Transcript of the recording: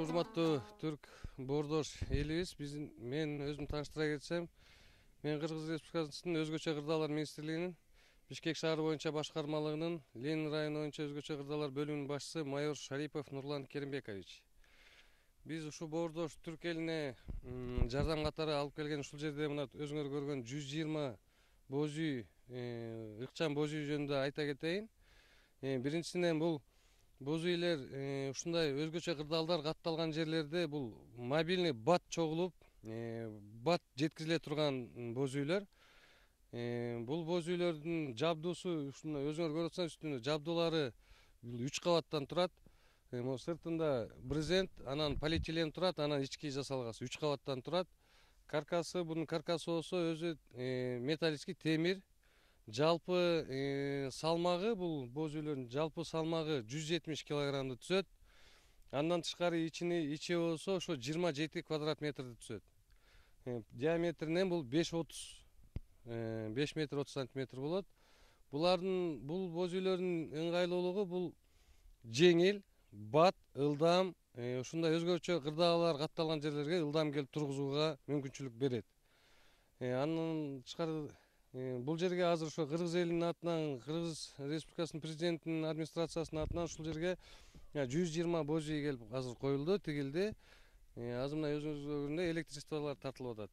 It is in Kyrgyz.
урматтуу түрк боордош элибиз, мен өзүм тааныштыра кетсем, мен Кыргыз Республикасынын өзгөчө кырдаалар министрлигинин Бишкек шаары боюнча башкармалыгынын Ленин району боюнча өзгөчө кырдаалар бөлүмүнүн башчысы майор Шарипов Нурлан Керимбекович. Биз ушул боордош түрк элине жардам катары алып келген ушул жерде мына өзүңөр көргөн 120 боз үй, ыкчам боз үй жөнүндө айта кетейин. Биринчисинен бул боз үйлер ушундай өзгөчө кырдаалдар катталган жерлерде бул мобильный бат чогулуп, бат жеткизиле турган боз үйлөр. Бул боз үйлөрдүн жабдуусу ушуну өзүңөр көрүп атсаңыз, үстүндө жабдуулары 3 кабаттан турат. Сыртында брезент, анан полиэтилен турат, анан ички жасалгасы 3 кабаттан турат. Каркасы, bunun каркасы болсо өзү металлический темир. Жалпы салмагы, бул боз үйлөрдүн жалпы салмагы 170 килограммды түзөт. Андан тышкары ичи болсо ошо 27 квадрат метрди түзөт. Диаметринен бул 5 метр 30 сантиметр болот. Бул боз үйлөрдүн ыңгайлуулугу бул жеңил, бат, ылдам, ушундай өзгөчө кырдаалар катталган жерлерге ылдам келип тургузууга мүмкүнчүлүк берет. Андан тышкары бул жерге азыр ошо Кыргыз элинин атынан, Кыргыз Республикасынын президентинин администрациясынын атынан ушул жерге 120 боз үй келип азыр коюлду, тигилди. Азыр мына өзүңүз көргөндөй электричестволор тартылып атат.